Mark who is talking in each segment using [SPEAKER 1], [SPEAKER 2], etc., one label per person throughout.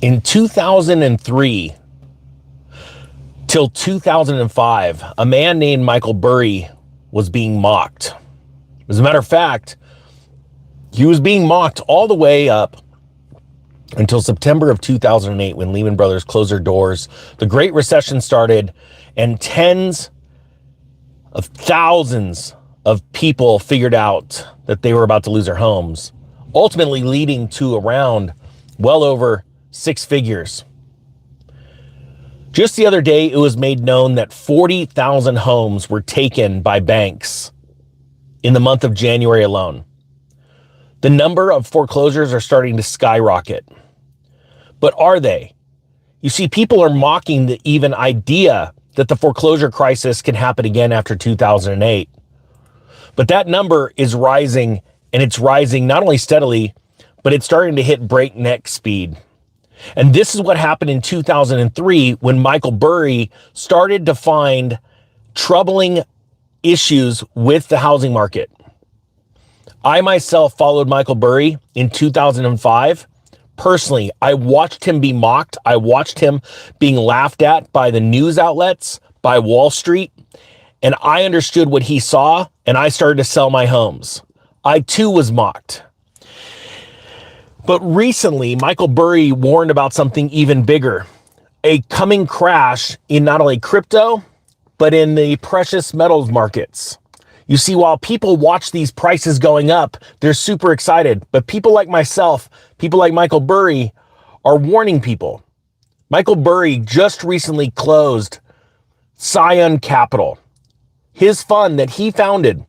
[SPEAKER 1] In 2003 till 2005, a man named Michael Burry was being mocked. As a matter of fact, he was being mocked all the way up until September of 2008 when Lehman Brothers closed their doors. The Great Recession started, and tens of thousands of people figured out that they were about to lose their homes, ultimately leading to around well over six figures. Just the other day, it was made known that 40,000 homes were taken by banks in the month of January alone. The number of foreclosures are starting to skyrocket. But are they? You see, people are mocking the even idea that the foreclosure crisis can happen again after 2008. But that number is rising, and it's rising not only steadily, but it's starting to hit breakneck speed. And this is what happened in 2003 when Michael Burry started to find troubling issues with the housing market. I myself followed Michael Burry in 2005. Personally, I watched him be mocked. I watched him being laughed at by the news outlets, by Wall Street, and I understood what he saw, and I started to sell my homes. I too was mocked. But recently, Michael Burry warned about something even bigger, a coming crash in not only crypto, but in the precious metals markets. You see, while people watch these prices going up, they're super excited. But people like myself, people like Michael Burry, are warning people. Michael Burry just recently closed Scion Capital, his fund that he founded.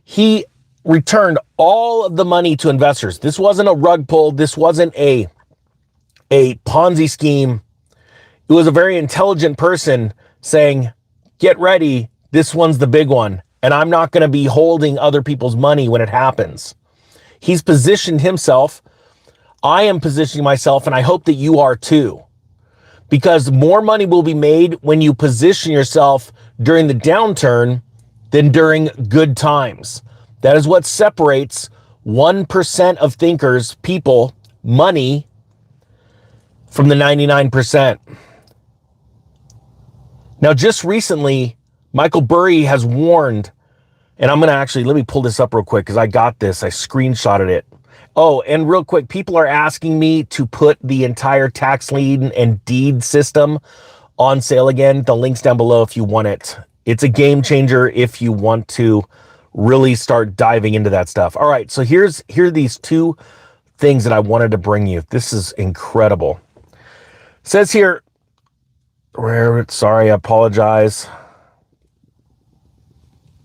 [SPEAKER 1] He returned all of the money to investors. This wasn't a rug pull. This wasn't a Ponzi scheme. It was a very intelligent person saying, get ready, this one's the big one, and I'm not going to be holding other people's money when it happens. He's positioned himself. I am positioning myself, and I hope that you are too, because more money will be made when you position yourself during the downturn than during good times. That is what separates 1% of thinkers, people, money, from the 99%. Now, just recently, Michael Burry has warned, and I'm going to actually, let me pull this up real quick because I got this. I screenshotted it. Oh, and real quick, people are asking me to put the entire tax lien and deed system on sale again. The link's down below if you want it. It's a game changer if you want to really start diving into that stuff. All right, so here are these two things that I wanted to bring you. This is incredible. It says here, sorry, I apologize.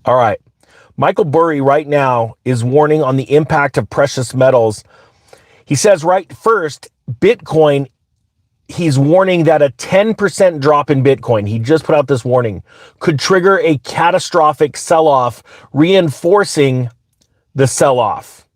[SPEAKER 1] All right, Michael Burry right now is warning on the impact of precious metals. He says right first, Bitcoin, he's warning that a 10% drop in Bitcoin, he just put out this warning, could trigger a catastrophic sell-off, reinforcing the sell-off.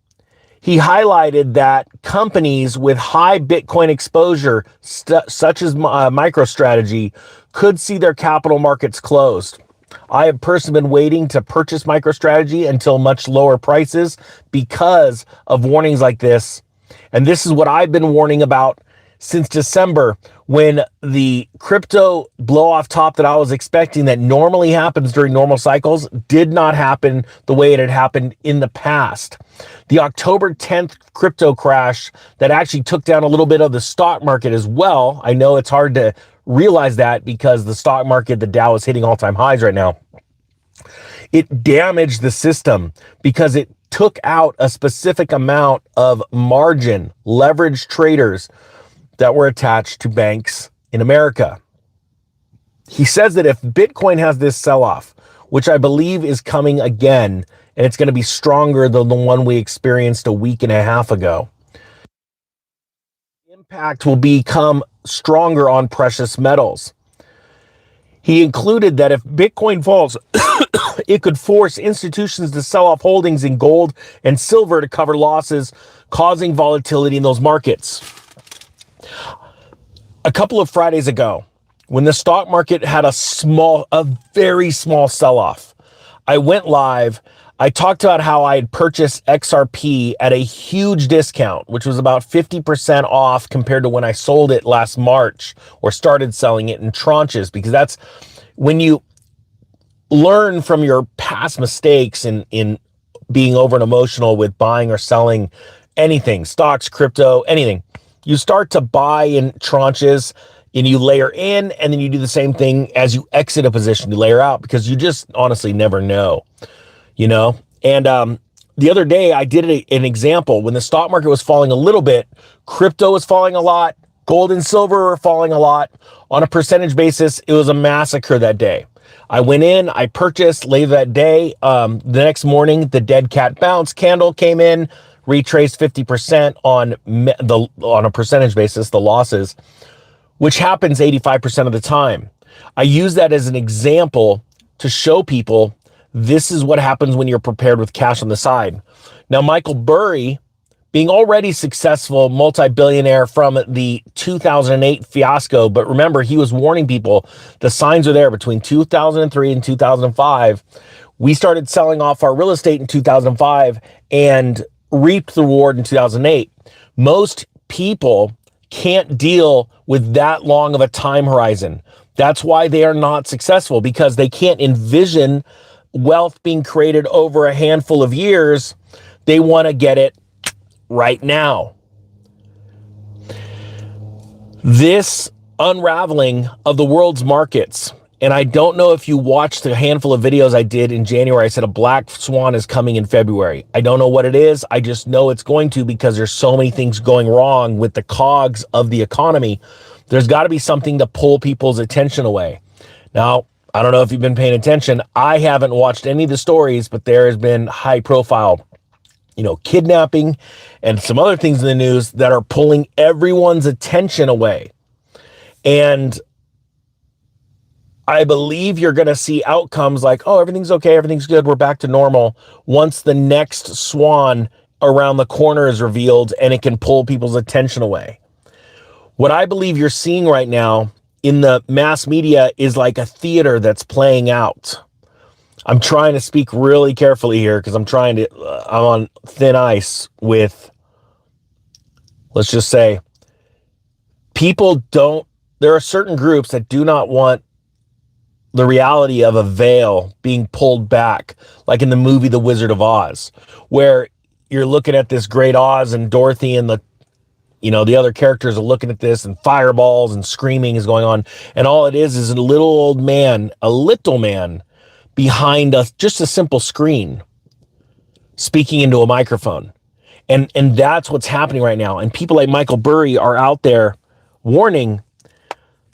[SPEAKER 1] He highlighted that companies with high Bitcoin exposure, such as MicroStrategy, could see their capital markets closed. I have personally been waiting to purchase MicroStrategy until much lower prices because of warnings like this. And this is what I've been warning about since December, when the crypto blow off top that I was expecting that normally happens during normal cycles did not happen the way it had happened in the past. The October 10th crypto crash that actually took down a little bit of the stock market as well. I know it's hard to realize that because the stock market, the Dow, is hitting all-time highs right now. It damaged the system because it took out a specific amount of margin, leveraged traders that were attached to banks in America. He says that if Bitcoin has this sell-off, which I believe is coming again, and it's going to be stronger than the one we experienced a week and a half ago, the impact will become stronger on precious metals. He included that if Bitcoin falls, it could force institutions to sell off holdings in gold and silver to cover losses, causing volatility in those markets. A couple of Fridays ago, when the stock market had a very small sell-off, I went live. I talked about how I had purchased XRP at a huge discount, which was about 50% off compared to when I sold it last March or started selling it in tranches, because that's when you learn from your past mistakes in being over and emotional with buying or selling anything, stocks, crypto, anything. You start to buy in tranches and you layer in, and then you do the same thing as you exit a position, you layer out, because you just honestly never know. And the other day I did an example when the stock market was falling a little bit, crypto was falling a lot, gold and silver were falling a lot. On a percentage basis, it was a massacre that day. I went in, I purchased later that day. The next morning, the dead cat bounce candle came in, retraced 50% on a percentage basis, the losses, which happens 85% of the time. I use that as an example to show people this is what happens when you're prepared with cash on the side. Now, Michael Burry, being already successful multi-billionaire from the 2008 fiasco, but remember, he was warning people, the signs are there between 2003 and 2005. We started selling off our real estate in 2005 and reaped the reward in 2008. Most people can't deal with that long of a time horizon. That's why they are not successful, because they can't envision wealth being created over a handful of years. They want to get it right now. This unraveling of the world's markets, and I don't know if you watched a handful of videos I did in January. I said a black swan is coming in February. I don't know what it is. I just know it's going to, because there's so many things going wrong with the cogs of the economy. There's got to be something to pull people's attention away. Now, I don't know if you've been paying attention. I haven't watched any of the stories, but there has been high profile, kidnapping and some other things in the news that are pulling everyone's attention away. And I believe you're going to see outcomes like, oh, everything's okay, everything's good, we're back to normal, once the next swan around the corner is revealed and it can pull people's attention away. What I believe you're seeing right now in the mass media is like a theater that's playing out. I'm trying to speak really carefully here because I'm on thin ice with, let's just say, there are certain groups that do not want the reality of a veil being pulled back, like in the movie The Wizard of Oz, where you're looking at this great Oz and Dorothy and the other characters are looking at this and fireballs and screaming is going on. And all it is a little man behind just a simple screen speaking into a microphone. And that's what's happening right now. And people like Michael Burry are out there warning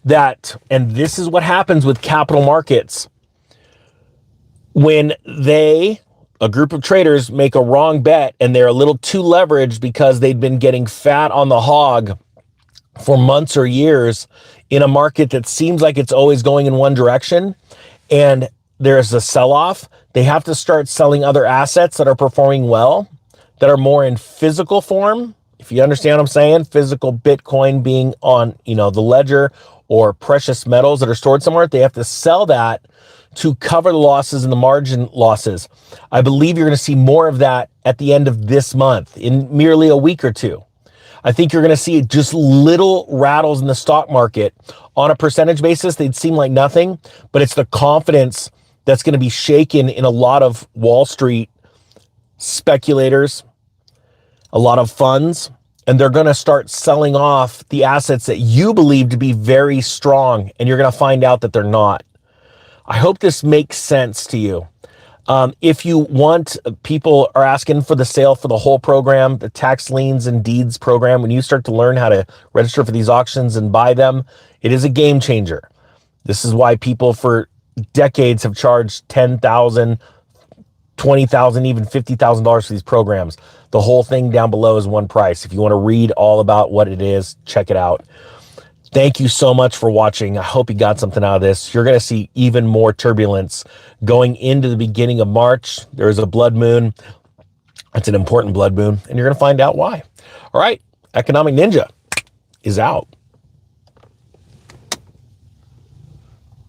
[SPEAKER 1] that, and this is what happens with capital markets. When a group of traders make a wrong bet and they're a little too leveraged because they've been getting fat on the hog for months or years in a market that seems like it's always going in one direction, and there's a sell-off, they have to start selling other assets that are performing well, that are more in physical form. If you understand what I'm saying, physical Bitcoin being on, the ledger, or precious metals that are stored somewhere, they have to sell that to cover the losses and the margin losses. I believe you're going to see more of that at the end of this month, in merely a week or two. I think you're going to see just little rattles in the stock market. On a percentage basis, they'd seem like nothing, but it's the confidence that's going to be shaken in a lot of Wall Street speculators, a lot of funds, and they're going to start selling off the assets that you believe to be very strong, and you're going to find out that they're not. I hope this makes sense to you. If you want, people are asking for the sale for the whole program, the tax liens and deeds program. When you start to learn how to register for these auctions and buy them, it is a game changer. This is why people for decades have charged $10,000, $20,000, even $50,000 for these programs. The whole thing down below is one price. If you want to read all about what it is, check it out. Thank you so much for watching. I hope you got something out of this. You're going to see even more turbulence going into the beginning of March. There's a blood moon. It's an important blood moon, and you're going to find out why. All right, Economic Ninja is out.